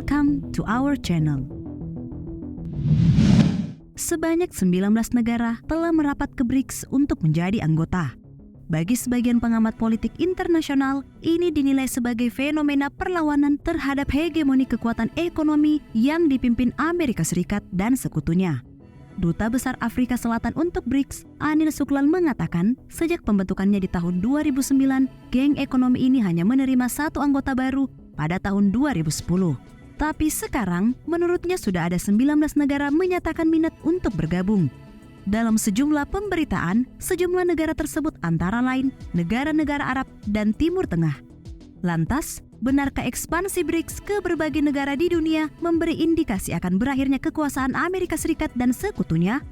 Welcome to our channel. Sebanyak 19 negara telah merapat ke BRICS untuk menjadi anggota. Bagi sebagian pengamat politik internasional, ini dinilai sebagai fenomena perlawanan terhadap hegemoni kekuatan ekonomi yang dipimpin Amerika Serikat dan sekutunya. Duta Besar Afrika Selatan untuk BRICS, Anil Suklal mengatakan, sejak pembentukannya di tahun 2009, geng ekonomi ini hanya menerima satu anggota baru pada tahun 2010. Tapi sekarang, menurutnya sudah ada 19 negara menyatakan minat untuk bergabung. Dalam sejumlah pemberitaan, sejumlah negara tersebut antara lain negara-negara Arab dan Timur Tengah. Lantas, benarkah ekspansi BRICS ke berbagai negara di dunia memberi indikasi akan berakhirnya kekuasaan Amerika Serikat dan sekutunya?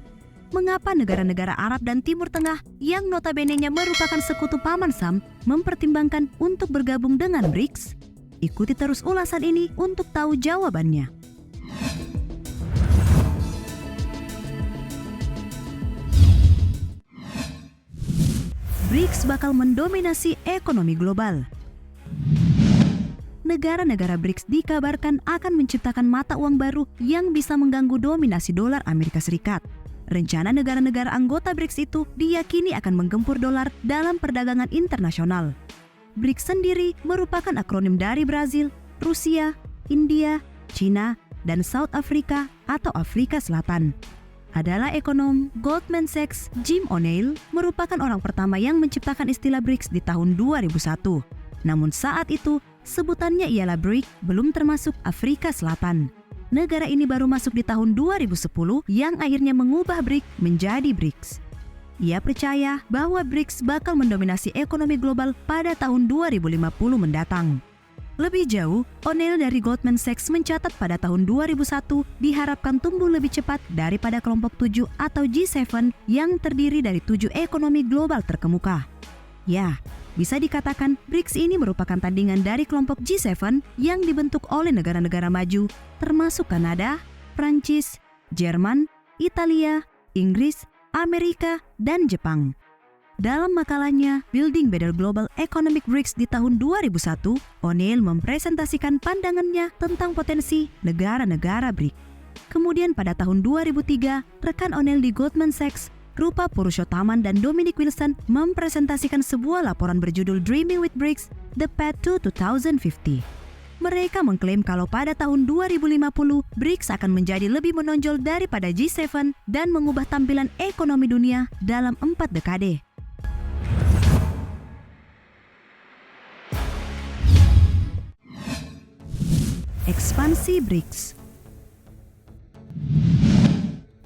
Mengapa negara-negara Arab dan Timur Tengah yang notabene-nya merupakan sekutu Paman Sam mempertimbangkan untuk bergabung dengan BRICS? Ikuti terus ulasan ini untuk tahu jawabannya. BRICS bakal mendominasi ekonomi global. Negara-negara BRICS dikabarkan akan menciptakan mata uang baru yang bisa mengganggu dominasi dolar Amerika Serikat. Rencana negara-negara anggota BRICS itu diyakini akan menggempur dolar dalam perdagangan internasional. BRICS sendiri merupakan akronim dari Brazil, Rusia, India, China, dan South Africa atau Afrika Selatan. Adalah ekonom Goldman Sachs, Jim O'Neill, merupakan orang pertama yang menciptakan istilah BRICS di tahun 2001. Namun saat itu, sebutannya ialah BRIC, belum termasuk Afrika Selatan. Negara ini baru masuk di tahun 2010 yang akhirnya mengubah BRIC menjadi BRICS. Ia percaya bahwa BRICS bakal mendominasi ekonomi global pada tahun 2050 mendatang. Lebih jauh, O'Neill dari Goldman Sachs mencatat pada tahun 2001 diharapkan tumbuh lebih cepat daripada kelompok 7 atau G7 yang terdiri dari 7 ekonomi global terkemuka. Ya, bisa dikatakan BRICS ini merupakan tandingan dari kelompok G7 yang dibentuk oleh negara-negara maju, termasuk Kanada, Prancis, Jerman, Italia, Inggris, Amerika, dan Jepang. Dalam makalahnya Building Better Global Economic BRICS di tahun 2001, O'Neill mempresentasikan pandangannya tentang potensi negara-negara BRIC. Kemudian pada tahun 2003, rekan O'Neill di Goldman Sachs, Rupa Purushothaman dan Dominic Wilson mempresentasikan sebuah laporan berjudul Dreaming with BRICS, The Path to 2050. Mereka mengklaim kalau pada tahun 2050, BRICS akan menjadi lebih menonjol daripada G7 dan mengubah tampilan ekonomi dunia dalam 4 dekade. Ekspansi BRICS.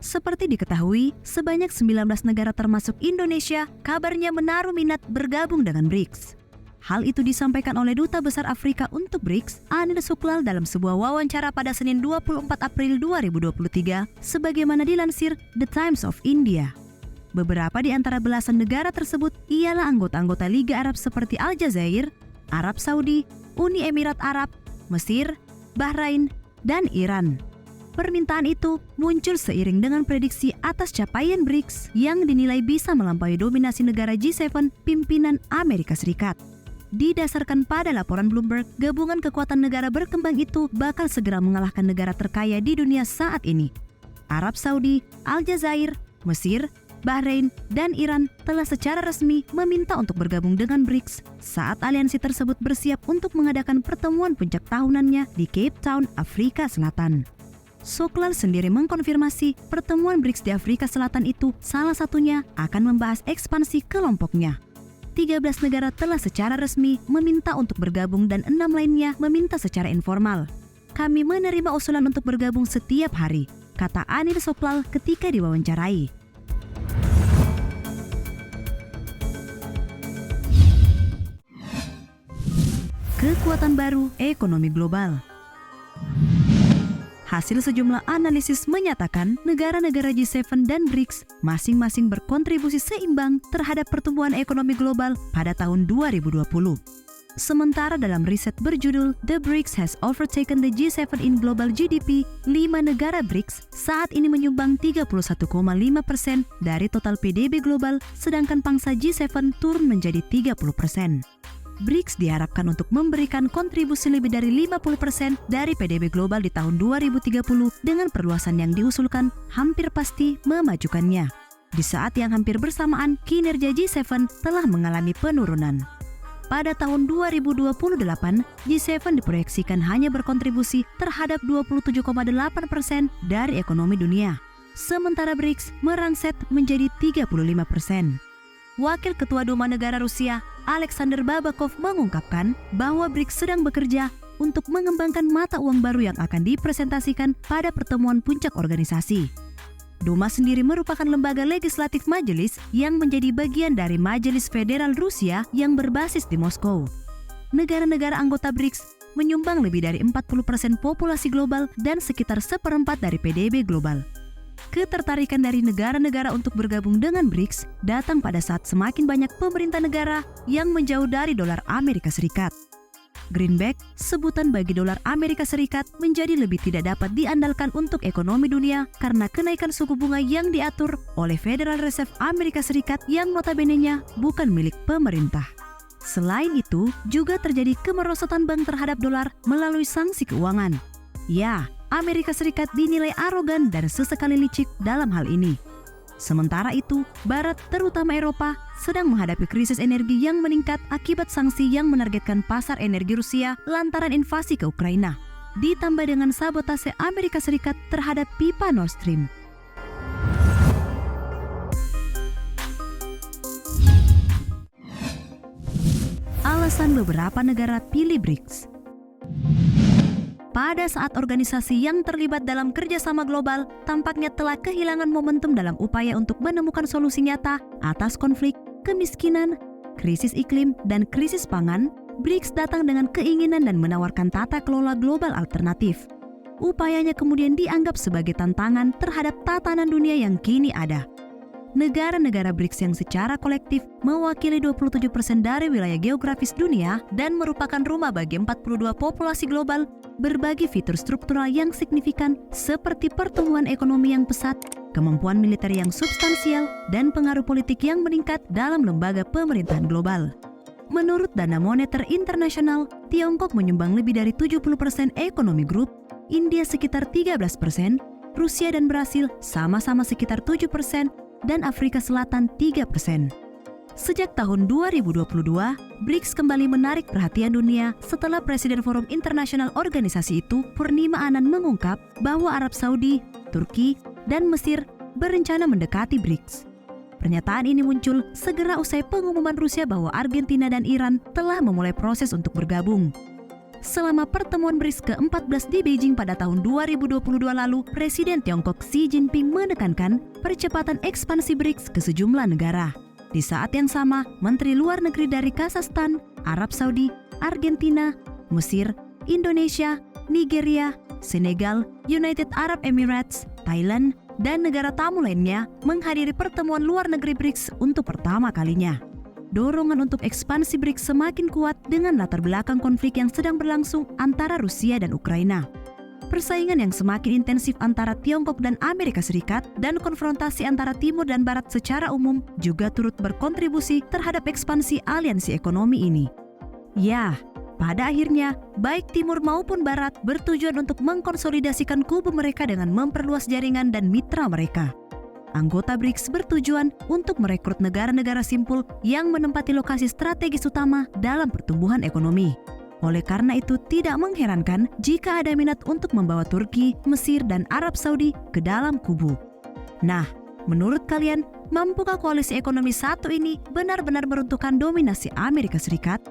Seperti diketahui, sebanyak 19 negara termasuk Indonesia kabarnya menaruh minat bergabung dengan BRICS. Hal itu disampaikan oleh Duta Besar Afrika untuk BRICS, Anil Suklal dalam sebuah wawancara pada Senin 24 April 2023, sebagaimana dilansir The Times of India. Beberapa di antara belasan negara tersebut ialah anggota-anggota Liga Arab seperti Aljazair, Arab Saudi, Uni Emirat Arab, Mesir, Bahrain, dan Iran. Permintaan itu muncul seiring dengan prediksi atas capaian BRICS yang dinilai bisa melampaui dominasi negara G7 pimpinan Amerika Serikat. Didasarkan pada laporan Bloomberg, gabungan kekuatan negara berkembang itu bakal segera mengalahkan negara terkaya di dunia saat ini. Arab Saudi, Aljazair, Mesir, Bahrain, dan Iran telah secara resmi meminta untuk bergabung dengan BRICS saat aliansi tersebut bersiap untuk mengadakan pertemuan puncak tahunannya di Cape Town, Afrika Selatan. Suklal sendiri mengkonfirmasi pertemuan BRICS di Afrika Selatan itu salah satunya akan membahas ekspansi kelompoknya. 13 negara telah secara resmi meminta untuk bergabung dan 6 lainnya meminta secara informal. Kami menerima usulan untuk bergabung setiap hari, kata Anil Suklal ketika diwawancarai. Kekuatan baru ekonomi global. Hasil sejumlah analisis menyatakan negara-negara G7 dan BRICS masing-masing berkontribusi seimbang terhadap pertumbuhan ekonomi global pada tahun 2020. Sementara dalam riset berjudul The BRICS Has Overtaken the G7 in Global GDP, 5 negara BRICS saat ini menyumbang 31,5% dari total PDB global, sedangkan pangsa G7 turun menjadi 30%. BRICS diharapkan untuk memberikan kontribusi lebih dari 50% dari PDB global di tahun 2030 dengan perluasan yang diusulkan hampir pasti memajukannya. Di saat yang hampir bersamaan, kinerja G7 telah mengalami penurunan. Pada tahun 2028, G7 diproyeksikan hanya berkontribusi terhadap 27,8% dari ekonomi dunia. Sementara BRICS merangsek menjadi 35%. Wakil Ketua Duma Negara Rusia, Alexander Babakov mengungkapkan bahwa BRICS sedang bekerja untuk mengembangkan mata uang baru yang akan dipresentasikan pada pertemuan puncak organisasi. Duma sendiri merupakan lembaga legislatif majelis yang menjadi bagian dari Majelis Federal Rusia yang berbasis di Moskow. Negara-negara anggota BRICS menyumbang lebih dari 40% populasi global dan sekitar 1/4 dari PDB global. Ketertarikan dari negara-negara untuk bergabung dengan BRICS datang pada saat semakin banyak pemerintah negara yang menjauh dari dolar Amerika Serikat. Greenback, sebutan bagi dolar Amerika Serikat, menjadi lebih tidak dapat diandalkan untuk ekonomi dunia karena kenaikan suku bunga yang diatur oleh Federal Reserve Amerika Serikat yang notabene-nya bukan milik pemerintah. Selain itu, juga terjadi kemerosotan bank terhadap dolar melalui sanksi keuangan. Ya, Amerika Serikat dinilai arogan dan sesekali licik dalam hal ini. Sementara itu, Barat, terutama Eropa, sedang menghadapi krisis energi yang meningkat akibat sanksi yang menargetkan pasar energi Rusia lantaran invasi ke Ukraina, ditambah dengan sabotase Amerika Serikat terhadap pipa Nord Stream. Alasan beberapa negara pilih BRICS. Pada saat organisasi yang terlibat dalam kerjasama global tampaknya telah kehilangan momentum dalam upaya untuk menemukan solusi nyata atas konflik, kemiskinan, krisis iklim, dan krisis pangan, BRICS datang dengan keinginan dan menawarkan tata kelola global alternatif. Upayanya kemudian dianggap sebagai tantangan terhadap tatanan dunia yang kini ada. Negara-negara BRICS yang secara kolektif mewakili 27% dari wilayah geografis dunia dan merupakan rumah bagi 42 populasi global berbagi fitur struktural yang signifikan seperti pertumbuhan ekonomi yang pesat, kemampuan militer yang substansial, dan pengaruh politik yang meningkat dalam lembaga pemerintahan global. Menurut Dana Moneter Internasional, Tiongkok menyumbang lebih dari 70% ekonomi grup, India sekitar 13%, Rusia dan Brasil sama-sama sekitar 7%, dan Afrika Selatan 3%. Sejak tahun 2022, BRICS kembali menarik perhatian dunia setelah Presiden Forum Internasional organisasi itu, Purnima Anand, mengungkap bahwa Arab Saudi, Turki, dan Mesir berencana mendekati BRICS. Pernyataan ini muncul segera usai pengumuman Rusia bahwa Argentina dan Iran telah memulai proses untuk bergabung. Selama pertemuan BRICS ke-14 di Beijing pada tahun 2022 lalu, Presiden Tiongkok Xi Jinping menekankan percepatan ekspansi BRICS ke sejumlah negara. Di saat yang sama, Menteri Luar Negeri dari Kazakhstan, Arab Saudi, Argentina, Mesir, Indonesia, Nigeria, Senegal, United Arab Emirates, Thailand, dan negara tamu lainnya menghadiri pertemuan luar negeri BRICS untuk pertama kalinya. Dorongan untuk ekspansi BRICS semakin kuat dengan latar belakang konflik yang sedang berlangsung antara Rusia dan Ukraina. Persaingan yang semakin intensif antara Tiongkok dan Amerika Serikat dan konfrontasi antara Timur dan Barat secara umum juga turut berkontribusi terhadap ekspansi aliansi ekonomi ini. Ya, pada akhirnya, baik Timur maupun Barat bertujuan untuk mengkonsolidasikan kubu mereka dengan memperluas jaringan dan mitra mereka. Anggota BRICS bertujuan untuk merekrut negara-negara simpul yang menempati lokasi strategis utama dalam pertumbuhan ekonomi. Oleh karena itu, tidak mengherankan jika ada minat untuk membawa Turki, Mesir, dan Arab Saudi ke dalam kubu. Nah, menurut kalian, mampukah koalisi ekonomi satu ini benar-benar meruntuhkan dominasi Amerika Serikat?